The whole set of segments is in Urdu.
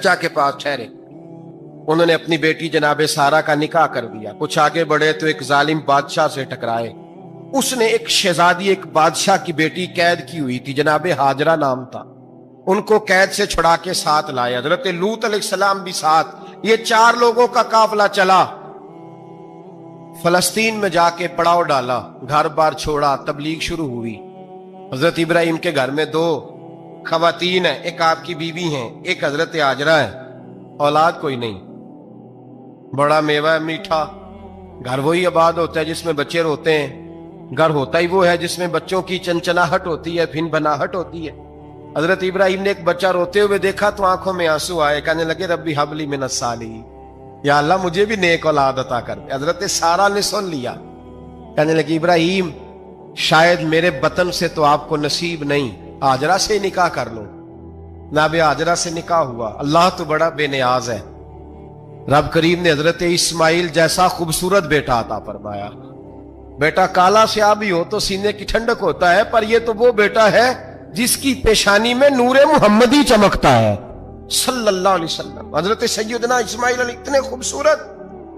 چچا کے پاس ٹھہرے. انہوں نے اپنی بیٹی جناب سارہ کا نکاح کر دیا. کچھ آگے بڑھے تو ایک ظالم بادشاہ سے ٹکرائے. اس نے ایک شہزادی ایک بادشاہ کی بیٹی قید کی ہوئی تھی, جناب ہاجرہ نام تھا. ان کو قید سے چھڑا کے ساتھ لائے. حضرت لوط علیہ السلام بھی ساتھ. یہ 4 لوگوں کا قافلہ چلا. فلسطین میں جا کے پڑاؤ ڈالا, گھر بار چھوڑا, تبلیغ شروع ہوئی. حضرت ابراہیم کے گھر میں 2 خواتین ہیں, ایک آپ کی بیوی ہیں, ایک حضرت ہاجرہ ہے. اولاد کوئی نہیں. بڑا میوہ ہے میٹھا. گھر وہی آباد ہوتا ہے جس میں بچے روتے ہیں. گھر ہوتا ہی وہ ہے جس میں بچوں کی چنچناہٹ ہوتی ہے, پھن بناہٹ ہوتی ہے. حضرت ابراہیم نے ایک بچہ روتے ہوئے دیکھا تو آنکھوں میں آنسو آئے. کہنے لگے ربی حب لی من الصالحین, یا اللہ مجھے بھی نیک اولاد عطا کر دے. حضرت سارہ نے سن لیا. کہنے لگی ابراہیم شاید میرے بطن سے تو آپ کو نصیب نہیں, ہاجرہ سے نکاح کر لو. جناب ہاجرہ سے نکاح ہوا. اللہ تو بڑا بے نیاز ہے. رب کریم نے حضرت اسماعیل جیسا خوبصورت بیٹا عطا فرمایا. بیٹا کالا سیاہ بھی ہو تو سینے کی ٹھنڈک ہوتا ہے, پر یہ تو وہ بیٹا ہے جس کی پیشانی میں نور محمدی چمکتا ہے صلی اللہ علیہ وسلم. حضرت سیدنا اسماعیل علیہ اتنے خوبصورت.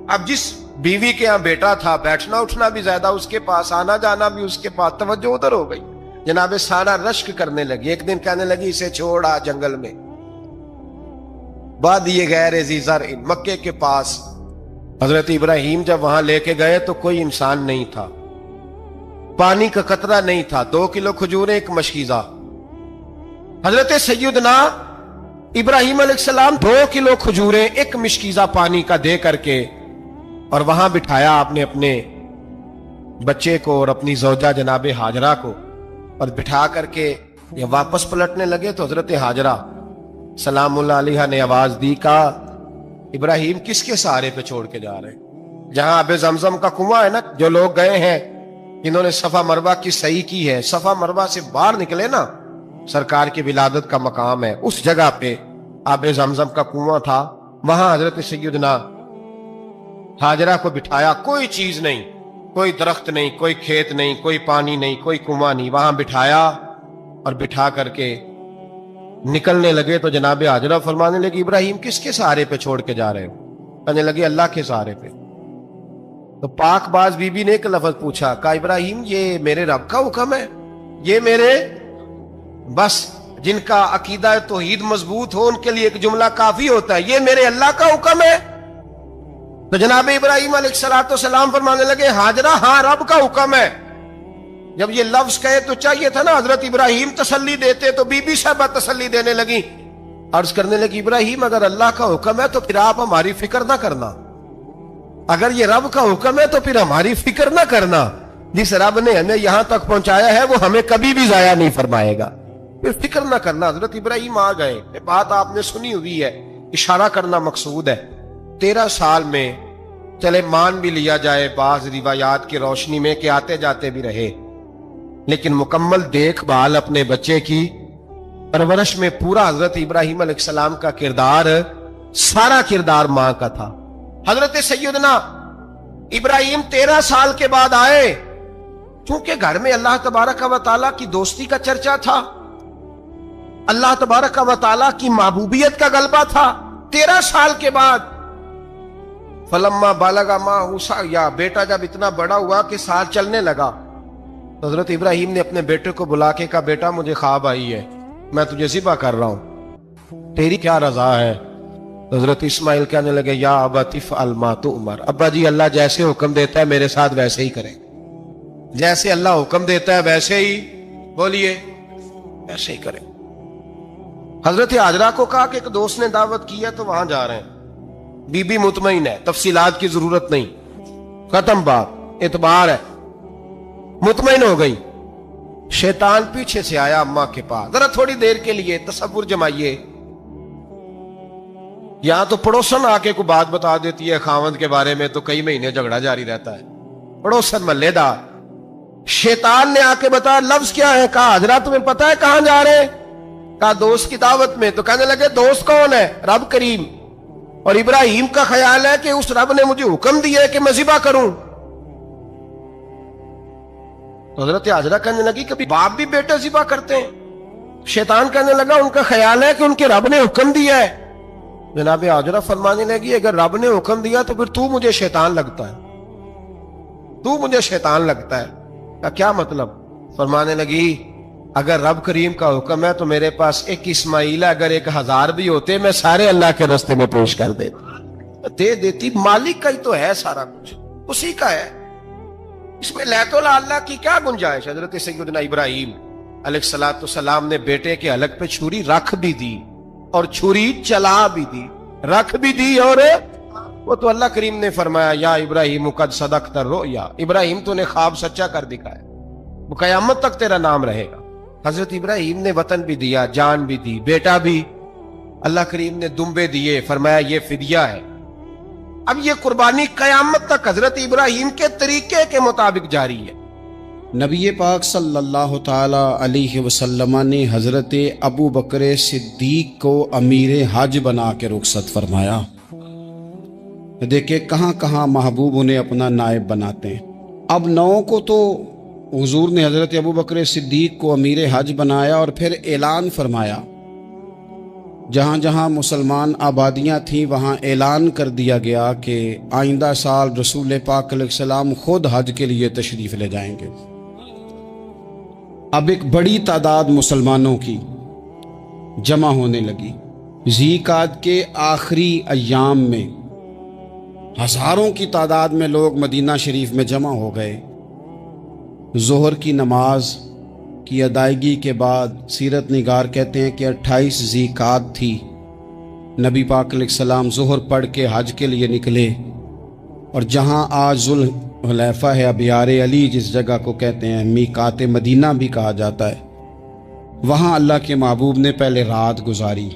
اب جس بیوی کے ہاں بیٹا تھا, بیٹھنا اٹھنا بھی زیادہ اس کے پاس, آنا جانا بھی اس کے پاس, توجہ ادھر ہو گئی. جناب سارہ رشک کرنے لگی. ایک دن کہنے لگی اسے چھوڑا جنگل میں, وادی غیر ذی زرع مکے کے پاس. حضرت ابراہیم جب وہاں لے کے گئے تو کوئی انسان نہیں تھا, پانی کا قطرہ نہیں تھا. 2 کلو کھجوریں, ایک مشکیزہ. حضرت سیدنا ابراہیم علیہ السلام 2 کلو کھجوریں, ایک مشکیزہ پانی کا دے کر کے, اور وہاں بٹھایا آپ نے اپنے بچے کو اور اپنی زوجہ جناب ہاجرہ کو, اور بٹھا کر کے یہ واپس پلٹنے لگے تو حضرت ہاجرہ سلام اللہ علیہ نے آواز دی, کہا ابراہیم کس کے سہارے پہ چھوڑ کے جا رہے ہیں؟ جہاں آب زمزم کا کنواں ہے نا, جو لوگ گئے ہیں انہوں نے صفا مروہ کی صحیح کی ہے, صفا مروہ سے باہر نکلے نا, سرکار کی ولادت کا مقام ہے, اس جگہ پہ آب زمزم کا کنواں تھا. وہاں حضرت سیدنا ہاجرہ کو بٹھایا. کوئی چیز نہیں, کوئی درخت نہیں, کوئی کھیت نہیں, کوئی پانی نہیں, کوئی کنواں نہیں. وہاں بٹھایا اور بٹھا کر کے نکلنے لگے تو جناب ہاجرہ فرمانے لگی ابراہیم کس کے سہارے پہ چھوڑ کے جا رہے ہو؟ کہنے لگے اللہ کے سہارے پہ. تو پاک باز بی بی نے ایک لفظ پوچھا, کہا ابراہیم یہ میرے رب کا حکم ہے, یہ میرے بس جن کا عقیدہ توحید مضبوط ہو ان کے لیے ایک جملہ کافی ہوتا ہے, یہ میرے اللہ کا حکم ہے؟ تو جناب ابراہیم علیہ السلام فرمانے لگے ہاجرہ ہاں رب کا حکم ہے. جب یہ لفظ کہے تو چاہیے تھا نا حضرت ابراہیم تسلی دیتے, تو بی بی صاحبہ تسلی دینے لگی. عرض کرنے لگی ابراہیم اگر اللہ کا حکم ہے تو پھر آپ ہماری فکر نہ کرنا. اگر یہ رب کا حکم ہے تو پھر ہماری فکر نہ کرنا. جس رب نے ہمیں یہاں تک پہنچایا ہے وہ ہمیں کبھی بھی ضائع نہیں فرمائے گا, پھر فکر نہ کرنا. حضرت ابراہیم آ گئے. بات آپ نے سنی ہوئی ہے, اشارہ کرنا مقصود ہے. 13 سال میں چلے مان بھی لیا جائے بعض روایات کی روشنی میں کہ آتے جاتے بھی رہے, لیکن مکمل دیکھ بھال اپنے بچے کی پرورش میں پورا حضرت ابراہیم علیہ السلام کا کردار, سارا کردار ماں کا تھا. حضرت سیدنا ابراہیم 13 سال کے بعد آئے. چونکہ گھر میں اللہ تبارک و تعالیٰ کی دوستی کا چرچا تھا, اللہ تبارک و تعالیٰ کی محبوبیت کا غلبہ تھا. 13 سال کے بعد فلما بالغ معہ سعیا, بیٹا جب اتنا بڑا ہوا کہ ساتھ چلنے لگا, تو حضرت ابراہیم نے اپنے بیٹے کو بلا کے کہا بیٹا مجھے خواب آئی ہے, میں تجھے ذبح کر رہا ہوں, تیری کیا رضا ہے؟ حضرت اسماعیل کہنے لگے یا ابت افعل ما تؤمر, ابا جی اللہ جیسے حکم دیتا ہے میرے ساتھ ویسے ہی کریں, جیسے اللہ حکم دیتا ہے ویسے ہی بولیے, ویسے ہی کریں. حضرت ہاجرہ کو کہا کہ ایک دوست نے دعوت کی ہے تو وہاں جا رہے ہیں. بی بی مطمئن ہے, تفصیلات کی ضرورت نہیں, ختم بات, اعتبار ہے, مطمئن ہو گئی. شیطان پیچھے سے آیا اماں کے پاس. ذرا تھوڑی دیر کے لیے تصور جمائیے, یہاں تو پڑوسن آ کے کوئی بات بتا دیتی ہے خاوند کے بارے میں تو کئی مہینے جھگڑا جاری رہتا ہے, پڑوسن محلے دار. شیطان نے آ کے بتایا لفظ کیا ہے؟ کہا ہاجرہ تمہیں پتا ہے کہاں جا رہے ہیں؟ کہا دوست کی دعوت میں. تو کہنے لگے دوست کون ہے؟ رب کریم. اور ابراہیم کا خیال ہے کہ اس رب نے مجھے حکم دیا ہے کہ میں ذبح کروں. تو حضرت ہاجرہ کہنے لگی کبھی باپ بھی بیٹے ذبح کرتے ہیں؟ شیطان کہنے لگا ان کا خیال ہے کہ ان کے رب نے حکم دیا ہے. جناب حاجرہ فرمانے لگی اگر رب نے حکم دیا تو پھر تو مجھے شیطان لگتا ہے، تو مجھے شیطان لگتا ہے۔ کیا مطلب؟ فرمانے لگی اگر رب کریم کا حکم ہے تو میرے پاس ایک اسماعیل ہے، اگر 1000 بھی ہوتے میں سارے اللہ کے راستے میں پیش کر دے دیتی۔ مالک کا ہی تو ہے سارا کچھ، اسی کا ہے، اس میں لیت اللہ کی کیا گنجائش؟ حضرت سیدنا ابراہیم علیہ السلام نے بیٹے کے حلق پہ چھری رکھ بھی دی اور چھری چلا بھی دی، رکھ بھی دی، اور وہ تو اللہ کریم نے فرمایا یا ابراہیم قد صدقت الرؤیا، ابراہیم تو نے خواب سچا کر دکھایا، وہ قیامت تک تیرا نام رہے گا۔ حضرت ابراہیم نے وطن بھی دیا، جان بھی دی، بیٹا بھی، اللہ کریم نے دمبے دیے، فرمایا یہ فدیہ ہے۔ اب یہ قربانی قیامت تک حضرت ابراہیم کے طریقے کے مطابق جاری ہے۔ نبی پاک صلی اللہ تعالی علیہ وسلم نے حضرت ابو بکر صدیق کو امیر حج بنا کے رخصت فرمایا۔ دیکھیں کہاں کہاں محبوب انہیں اپنا نائب بناتے ہیں۔ اب 9 کو تو حضور نے حضرت ابو بکر صدیق کو امیر حج بنایا اور پھر اعلان فرمایا، جہاں جہاں مسلمان آبادیاں تھیں وہاں اعلان کر دیا گیا کہ آئندہ سال رسول پاک علیہ السلام خود حج کے لیے تشریف لے جائیں گے۔ اب ایک بڑی تعداد مسلمانوں کی جمع ہونے لگی۔ ذی قعدہ کے آخری ایام میں ہزاروں کی تعداد میں لوگ مدینہ شریف میں جمع ہو گئے۔ ظہر کی نماز کی ادائیگی کے بعد سیرت نگار کہتے ہیں کہ 28 ذی قعدہ تھی، نبی پاک علیہ السلام ظہر پڑھ کے حج کے لیے نکلے، اور جہاں آج ذوالحلیفہ ہے، ابیار علی جس جگہ کو کہتے ہیں، میقات مدینہ بھی کہا جاتا ہے، وہاں اللہ کے محبوب نے پہلے رات گزاری۔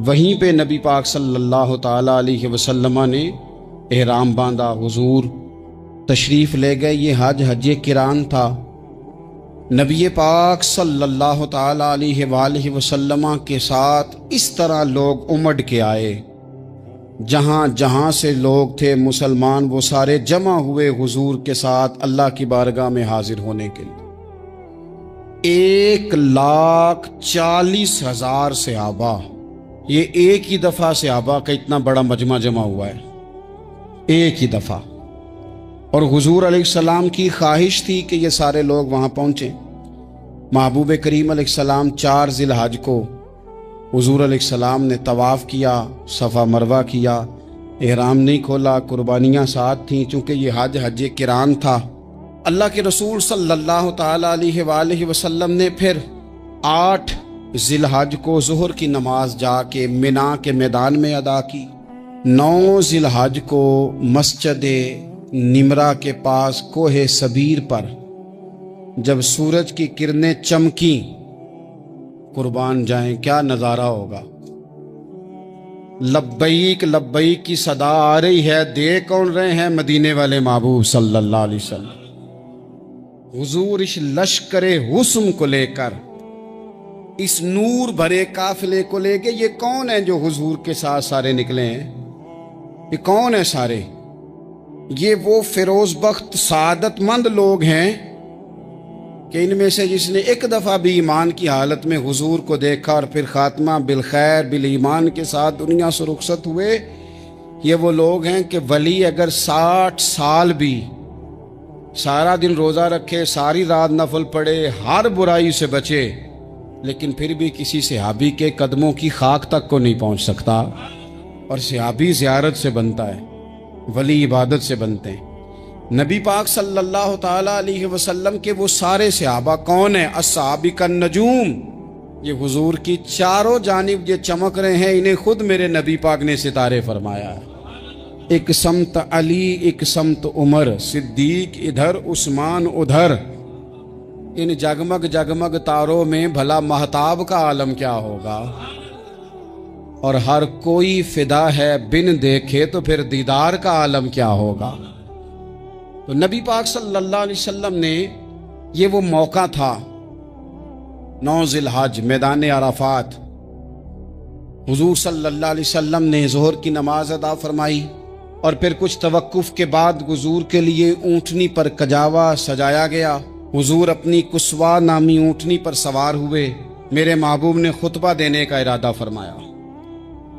وہیں پہ نبی پاک صلی اللہ تعالی علیہ وسلم نے احرام باندھا، حضور تشریف لے گئے۔ یہ حج قران تھا۔ نبی پاک صلی اللہ تعالی علیہ وآلہ وسلم کے ساتھ اس طرح لوگ امڑ کے آئے، جہاں جہاں سے لوگ تھے مسلمان وہ سارے جمع ہوئے حضور کے ساتھ اللہ کی بارگاہ میں حاضر ہونے کے لیے۔ 1,40,000 صحابہ، یہ ایک ہی دفعہ صحابہ کا اتنا بڑا مجمع جمع ہوا ہے، ایک ہی دفعہ۔ اور حضور علیہ السلام کی خواہش تھی کہ یہ سارے لوگ وہاں پہنچیں۔ محبوب کریم علیہ السلام 4 ذی الحج کو حضور علیہ السلام نے طواف کیا، صفا مروہ کیا، احرام نہیں کھولا، قربانیاں ساتھ تھیں، چونکہ یہ حج قران تھا۔ اللہ کے رسول صلی اللہ تعالی علیہ وآلہ وسلم نے پھر 8 ذی الحج کو ظہر کی نماز جا کے منا کے میدان میں ادا کی۔ 9 ذی الحج کو مسجد نمرہ کے پاس کوہ صبیر پر جب سورج کی کرنیں چمکیں، قربان جائیں کیا نظارہ ہوگا۔ لبیک لبیک کی صدا آ رہی ہے، دے کون رہے ہیں؟ مدینے والے محبوب صلی اللہ علیہ وسلم۔ حضور اس لشکر حسن کو لے کر، اس نور بھرے قافلے کو لے کے، یہ کون ہیں جو حضور کے ساتھ سارے نکلے ہیں؟ یہ کون ہیں سارے؟ یہ وہ فیروز بخت سعادت مند لوگ ہیں کہ ان میں سے جس نے ایک دفعہ بھی ایمان کی حالت میں حضور کو دیکھا اور پھر خاتمہ بالخیر بالایمان کے ساتھ دنیا سے رخصت ہوئے، یہ وہ لوگ ہیں کہ ولی اگر 60 سال بھی سارا دن روزہ رکھے، ساری رات نفل پڑھے، ہر برائی سے بچے، لیکن پھر بھی کسی صحابی کے قدموں کی خاک تک کو نہیں پہنچ سکتا۔ اور صحابی زیارت سے بنتا ہے، ولی عبادت سے بنتے ہیں۔ نبی پاک صلی اللہ تعالی علیہ وسلم کے وہ سارے صحابہ کون ہیں؟ الصحابہ النجوم، یہ حضور کی چاروں جانب یہ چمک رہے ہیں، انہیں خود میرے نبی پاک نے ستارے فرمایا ہے۔ ایک سمت علی، ایک سمت عمر، صدیق ادھر، عثمان ادھر۔ ان جگمگ جگمگ تاروں میں بھلا مہتاب کا عالم کیا ہوگا؟ اور ہر کوئی فدا ہے بن دیکھے تو پھر دیدار کا عالم کیا ہوگا؟ تو نبی پاک صلی اللہ علیہ وسلم نے یہ وہ موقع تھا، 9 ذی الحج میدان عرفات، حضور صلی اللہ علیہ وسلم نے ظہر کی نماز ادا فرمائی، اور پھر کچھ توقف کے بعد حضور کے لیے اونٹنی پر کجاوا سجایا گیا۔ حضور اپنی کسوا نامی اونٹنی پر سوار ہوئے، میرے محبوب نے خطبہ دینے کا ارادہ فرمایا۔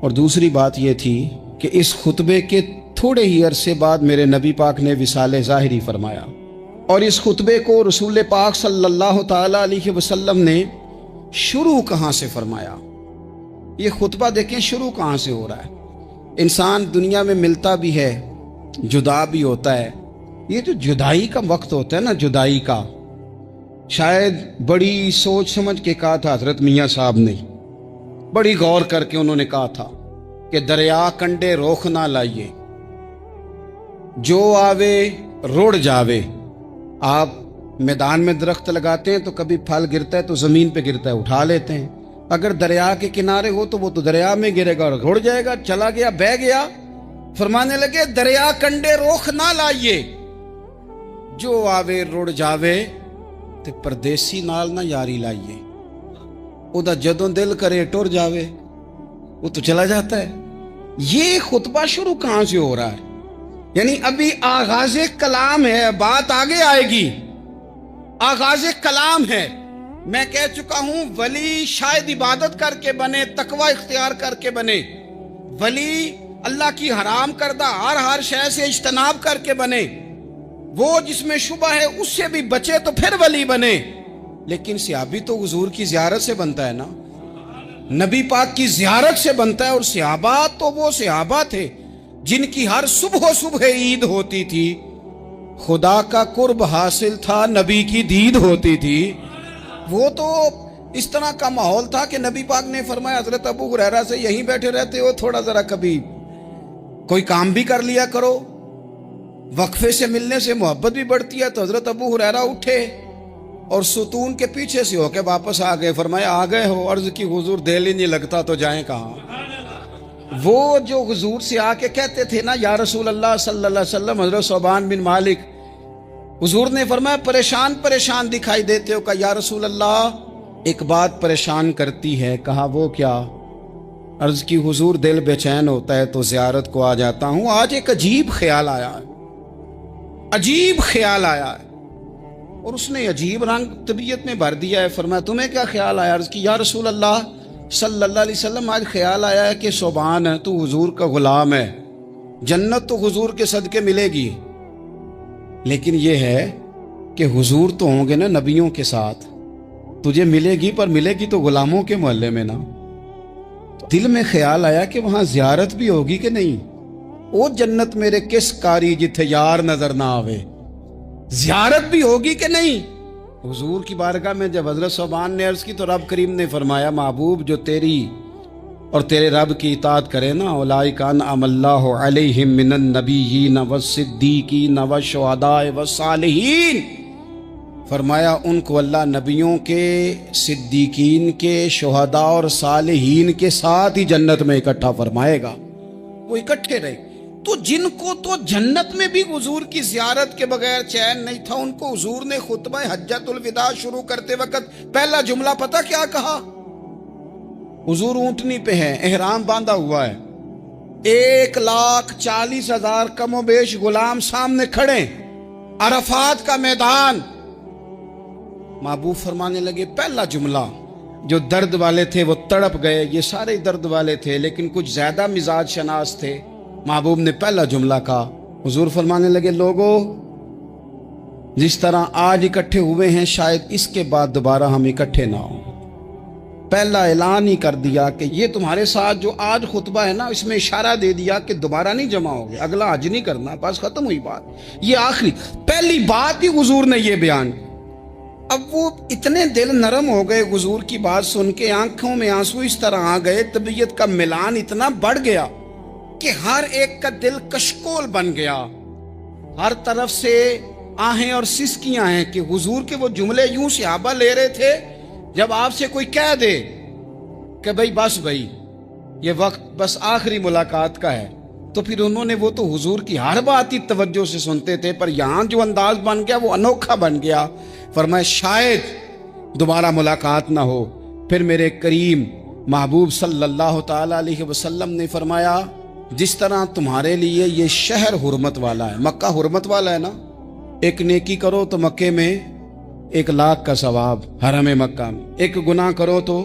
اور دوسری بات یہ تھی کہ اس خطبے کے تھوڑے ہی عرصے بعد میرے نبی پاک نے وصال ظاہری فرمایا، اور اس خطبے کو رسول پاک صلی اللہ تعالی علیہ وسلم نے شروع کہاں سے فرمایا؟ یہ خطبہ دیکھیں شروع کہاں سے ہو رہا ہے۔ انسان دنیا میں ملتا بھی ہے، جدا بھی ہوتا ہے، یہ جو جدائی کا وقت ہوتا ہے نا، جدائی کا، شاید بڑی سوچ سمجھ کے کہا تھا حضرت میاں صاحب نے، بڑی غور کر کے انہوں نے کہا تھا کہ دریا کنڈے روخ نہ لائیے، جو آوے رڑ جاوے۔ آپ میدان میں درخت لگاتے ہیں تو کبھی پھل گرتا ہے تو زمین پہ گرتا ہے، اٹھا لیتے ہیں۔ اگر دریا کے کنارے ہو تو وہ تو دریا میں گرے گا اور رڑ جائے گا، چلا گیا، بہہ گیا۔ فرمانے لگے دریا کنڈے روخ نہ لائیے، جو آوے رڑ جاوے، تے پردیسی نال نہ یاری لائیے، او دا جدوں دل کرے ٹر جاوے، وہ تو چلا جاتا ہے۔ یہ خطبہ شروع کہاں سے ہو رہا ہے؟ یعنی ابھی آغاز کلام ہے، بات آگے آئے گی، آغاز کلام ہے۔ میں کہہ چکا ہوں ولی شاید عبادت کر کے بنے، تقوی اختیار کر کے بنے، ولی اللہ کی حرام کردہ ہر شے سے اجتناب کر کے بنے، وہ جس میں شبہ ہے اس سے بھی بچے تو پھر ولی بنے۔ لیکن صحابی تو حضور کی زیارت سے بنتا ہے نا، نبی پاک کی زیارت سے بنتا ہے، اور صحابہ تو وہ صحابہ تھے جن کی ہر صبح عید ہوتی تھی، خدا کا قرب حاصل تھا، نبی کی دید ہوتی تھی۔ وہ تو اس طرح کا ماحول تھا کہ نبی پاک نے فرمایا حضرت ابو ہریرہ سے یہیں بیٹھے رہتے ہو، تھوڑا ذرا کبھی کوئی کام بھی کر لیا کرو، وقفے سے ملنے سے محبت بھی بڑھتی ہے۔ تو حضرت ابو ہریرہ اٹھے اور ستون کے پیچھے سے ہو کے واپس آ گئے۔ فرمایا آ گئے ہو؟ عرض کی حضور دل ہی نہیں لگتا تو جائیں کہاں؟ وہ جو حضور سے آ کے کہتے تھے نا یا رسول اللہ صلی اللہ علیہ وسلم، حضرت صوبان بن مالک، حضور نے فرمایا پریشان پریشان دکھائی دیتے ہو؟ کہا یا رسول اللہ ایک بات پریشان کرتی ہے۔ کہا وہ کیا؟ عرض کی حضور دل بے چین ہوتا ہے تو زیارت کو آ جاتا ہوں، آج ایک عجیب خیال آیا ہے، عجیب خیال آیا ہے، اور اس نے عجیب رنگ طبیعت میں بھر دیا ہے۔ فرمایا تمہیں کیا خیال آیا؟ عرض کی یا رسول اللہ صلی اللہ علیہ وسلم آج خیال آیا ہے کہ صوبان ہے، تو حضور کا غلام ہے، جنت تو حضور کے صدقے ملے گی، لیکن یہ ہے کہ حضور تو ہوں گے نا نبیوں کے ساتھ، تجھے ملے گی پر ملے گی تو غلاموں کے محلے میں نا۔ دل میں خیال آیا کہ وہاں زیارت بھی ہوگی کہ نہیں؟ او جنت میرے کس کاری جتھے یار نظر نہ آوے، زیارت بھی ہوگی کہ نہیں؟ حضور کی بارگاہ میں جب حضرت صوبان نے عرض کی تو رب کریم نے فرمایا محبوب جو تیری اور تیرے رب کی اطاعت کرے نا، اولئک انعم اللہ علیہم من النبیین والصدیقین والشہداء والصالحین، فرمایا ان کو اللہ نبیوں کے، صدیقین کے، شہداء اور صالحین کے ساتھ ہی جنت میں اکٹھا فرمائے گا، وہ اکٹھے رہے۔ تو جن کو تو جنت میں بھی حضور کی زیارت کے بغیر چین نہیں تھا، ان کو حضور نے خطبہ حجۃ الوداع شروع کرتے وقت پہلا جملہ پتہ کیا کہا؟ حضور اونٹنی پہ ہے، احرام باندھا ہوا ہے، 1,40,000 کم و بیش غلام سامنے کھڑے، عرفات کا میدان۔ محبوب فرمانے لگے پہلا جملہ، جو درد والے تھے وہ تڑپ گئے، یہ سارے درد والے تھے لیکن کچھ زیادہ مزاج شناس تھے۔ محبوب نے پہلا جملہ کہا، حضور فرمانے لگے لوگو جس طرح آج اکٹھے ہوئے ہیں شاید اس کے بعد دوبارہ ہم اکٹھے نہ ہوں۔ پہلا اعلان ہی کر دیا کہ یہ تمہارے ساتھ جو آج خطبہ ہے نا، اس میں اشارہ دے دیا کہ دوبارہ نہیں جمع ہوگے، اگلا حج نہیں کرنا، بس ختم ہوئی بات، یہ آخری پہلی بات ہی حضور نے یہ بیان۔ اب وہ اتنے دل نرم ہو گئے حضور کی بات سن کے، آنکھوں میں آنسو اس طرح آ گئے، طبیعت کا ملان اتنا بڑھ گیا کہ ہر ایک کا دل کشکول بن گیا، ہر طرف سے آہیں اور سسکیاں ہیں کہ حضور کے وہ جملے یوں صحابہ لے رہے تھے جب آپ سے کوئی کہہ دے کہ بھائی یہ وقت بس آخری ملاقات کا ہے، تو پھر انہوں نے وہ تو حضور کی ہر بات ہی توجہ سے سنتے تھے، پر یہاں جو انداز بن گیا وہ انوکھا بن گیا۔ فرمایا شاید دوبارہ ملاقات نہ ہو۔ پھر میرے کریم محبوب صلی اللہ تعالی علیہ وسلم نے فرمایا جس طرح تمہارے لیے یہ شہر حرمت والا ہے، مکہ حرمت والا ہے نا، ایک نیکی کرو تو مکے میں 1,00,000 کا ثواب، حرم مکہ میں ایک گناہ کرو تو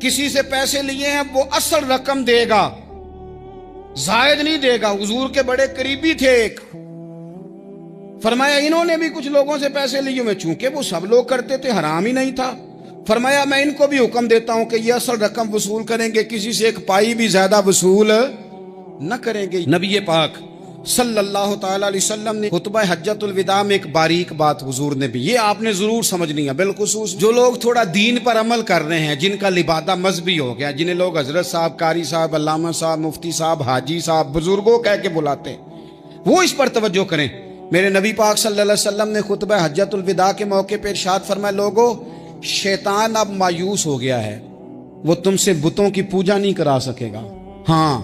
کسی سے پیسے لیے ہیں وہ اصل رقم دے گا، زائد نہیں دے گا۔ حضور کے بڑے قریبی تھے ایک، فرمایا انہوں نے بھی کچھ لوگوں سے پیسے لیے ہوئے، چونکہ وہ سب لوگ کرتے تھے، حرام ہی نہیں تھا۔ فرمایا میں ان کو بھی حکم دیتا ہوں کہ یہ اصل رقم وصول کریں گے، کسی سے ایک پائی بھی زیادہ وصول نہ کریں گے۔ نبی پاک صلی اللہ تعالی علیہ وسلم نے خطبہ حجۃ الوداع میں ایک باریک بات حضور نے بھی، یہ آپ نے ضرور سمجھنی ہے، بالخصوص جو لوگ تھوڑا دین پر عمل کر رہے ہیں، جن کا لبادہ مذہبی ہو گیا، جنہیں لوگ حضرت صاحب، قاری صاحب، علامہ صاحب، مفتی صاحب، حاجی صاحب، بزرگوں کہہ کے بلاتے ہیں، وہ اس پر توجہ کریں۔ میرے نبی پاک صلی اللہ علیہ وسلم نے خطبہ حجۃ الوداع کے موقع پہ ارشاد فرمایا، لوگو شیطان اب مایوس ہو گیا ہے، وہ تم سے بتوں کی پوجا نہیں کرا سکے گا، ہاں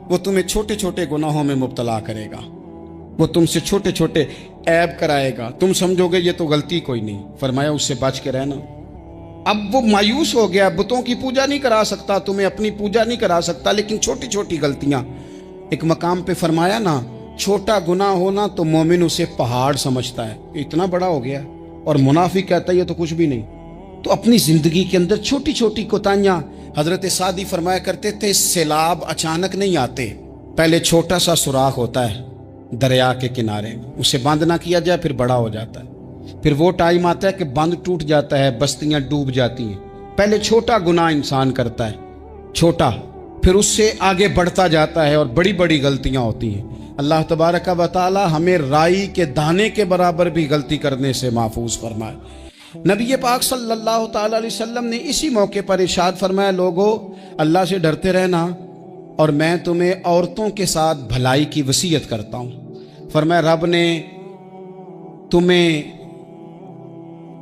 وہ تمہیں چھوٹے چھوٹے گناہوں میں مبتلا کرے گا، وہ تم سے چھوٹے چھوٹے عیب کرائے گا، تم سمجھو گے یہ تو غلطی کوئی نہیں، فرمایا اس سے بچ کے رہنا۔ اب وہ مایوس ہو گیا، بتوں کی پوجا نہیں کرا سکتا، تمہیں اپنی پوجا نہیں کرا سکتا، لیکن چھوٹی چھوٹی غلطیاں، ایک مقام پہ فرمایا نا، چھوٹا گناہ ہونا تو مومن اسے پہاڑ سمجھتا ہے، اتنا بڑا ہو گیا، اور منافق کہتا ہے یہ تو کچھ بھی نہیں۔ تو اپنی زندگی کے اندر چھوٹی چھوٹی کوتاہیاں، حضرت سعدی فرمایا کرتے تھے سیلاب اچانک نہیں آتے، پہلے چھوٹا سا سوراخ ہوتا ہے دریا کے کنارے، اسے بند نہ کیا جائے پھر بڑا ہو جاتا ہے، پھر وہ ٹائم آتا ہے کہ بند ٹوٹ جاتا ہے، بستیاں ڈوب جاتی ہیں۔ پہلے چھوٹا گناہ انسان کرتا ہے، چھوٹا، پھر اس سے آگے بڑھتا جاتا ہے اور بڑی بڑی غلطیاں ہوتی ہیں۔ اللہ تبارک و تعالی ہمیں رائی کے دانے کے برابر بھی غلطی کرنے سے محفوظ فرمائے۔ نبی پاک صلی اللہ تعالی علیہ وسلم نے اسی موقع پر ارشاد فرمایا، لوگو اللہ سے ڈرتے رہنا، اور میں تمہیں عورتوں کے ساتھ بھلائی کی وصیت کرتا ہوں۔ فرمایا رب نے تمہیں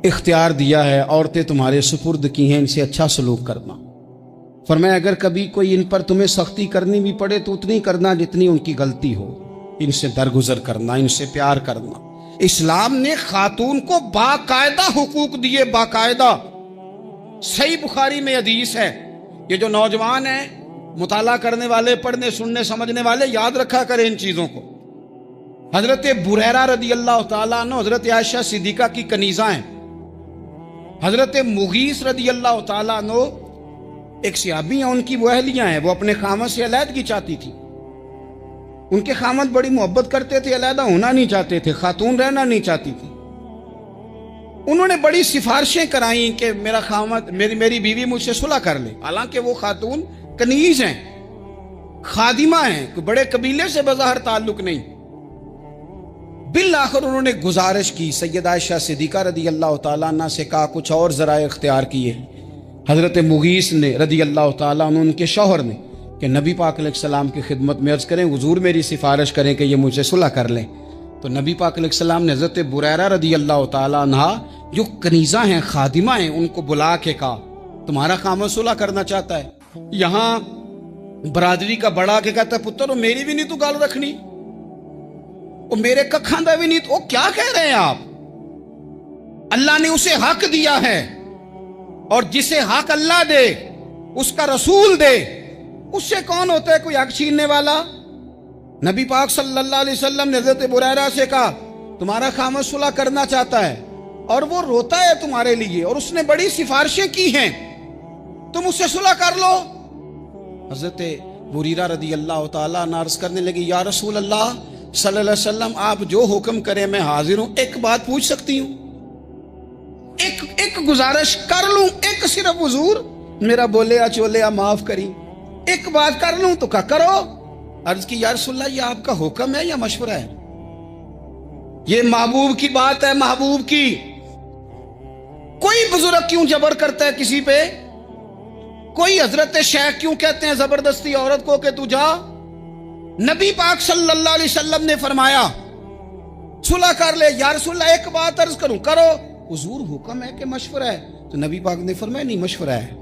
اختیار دیا ہے، عورتیں تمہارے سپرد کی ہیں، ان سے اچھا سلوک کرنا۔ فرمایا اگر کبھی کوئی ان پر تمہیں سختی کرنی بھی پڑے تو اتنی کرنا جتنی ان کی غلطی ہو، ان سے درگزر کرنا، ان سے پیار کرنا۔ اسلام نے خاتون کو باقاعدہ حقوق دیے، باقاعدہ۔ صحیح بخاری میں حدیث ہے، یہ جو نوجوان ہیں، مطالعہ کرنے والے، پڑھنے سننے سمجھنے والے، یاد رکھا کریں ان چیزوں کو۔ حضرت بریرہ رضی اللہ تعالیٰ عنہ حضرت عائشہ صدیقہ کی کنیزہ ہیں، حضرت مغیث رضی اللہ تعالیٰ عنہ ایک صحابی ہیں، ان کی وہ اہلیہ ہیں، وہ اپنے خامد سے علیحدگی چاہتی تھی، ان کے خامد بڑی محبت کرتے تھے، علیحدہ ہونا نہیں چاہتے تھے، خاتون رہنا نہیں چاہتی تھی۔ انہوں نے بڑی سفارشیں کرائیں کہ میرا خامد، میری بیوی مجھ سے صلح کر لے، حالانکہ وہ خاتون کنیز ہیں، خادمہ ہیں، کوئی بڑے قبیلے سے بظاہر تعلق نہیں۔ بالآخر انہوں نے گزارش کی، سیدہ عائشہ صدیقہ رضی اللہ تعالیٰ عنہ سے کہا، کچھ اور ذرائع اختیار کیے۔ حضرت مغیث نے رضی اللہ تعالیٰ عنہ، ان کے شوہر نے، کہ نبی پاک علیہ السلام کی خدمت میں عرض کریں، حضور میری سفارش کریں کہ یہ مجھ سے صلح کر لیں۔ تو نبی پاک علیہ السلام نے حضرت بریرہ رضی اللہ تعالیٰ عنہ جو کنیزہ ہیں، خادمہ ہیں، ان کو بلا کے کہا تمہارا خامد صلح کرنا چاہتا ہے۔ یہاں برادری کا بڑا کے کہتا ہے، پتر میری بھی نہیں تو گال رکھنی، وہ میرے ککھاں دا بھی نہیں تو، کیا کہہ رہے ہیں آپ؟ اللہ نے اسے حق دیا ہے، اور جسے حق اللہ دے اس کا رسول دے، اس سے کون ہوتا ہے کوئی حق چھیننے والا؟ نبی پاک صلی اللہ علیہ وسلم نے حضرت بریرہ سے کہا تمہارا خامد صلح کرنا چاہتا ہے اور وہ روتا ہے تمہارے لیے، اور اس نے بڑی سفارشیں کی ہیں، تم اس سے صلح کر لو۔ حضرت بریرہ رضی اللہ تعالیٰ عنہ عرض کرنے لگی، یا رسول اللہ صلی اللہ علیہ وسلم آپ جو حکم کریں میں حاضر ہوں، ایک بات پوچھ سکتی ہوں؟ ایک گزارش کر لوں؟ ایک صرف حضور میرا بولیا چولیا معاف کری، ایک بات کر لوں؟ تو کہا کرو۔ عرض کی یا رسول اللہ یہ آپ کا حکم ہے یا مشورہ ہے؟ یہ محبوب کی بات ہے، محبوب کی۔ کوئی بزرگ کیوں جبر کرتا ہے کسی پہ؟ کوئی حضرت شیخ کیوں کہتے ہیں زبردستی عورت کو کہ تو جا؟ نبی پاک صلی اللہ علیہ وسلم نے فرمایا صلح کر لے۔ یا رسول اللہ ایک بات عرض کروں؟ کرو۔ حضور حکم ہے کہ مشورہ ہے؟ تو نبی پاک نے فرمایا نہیں، مشورہ ہے۔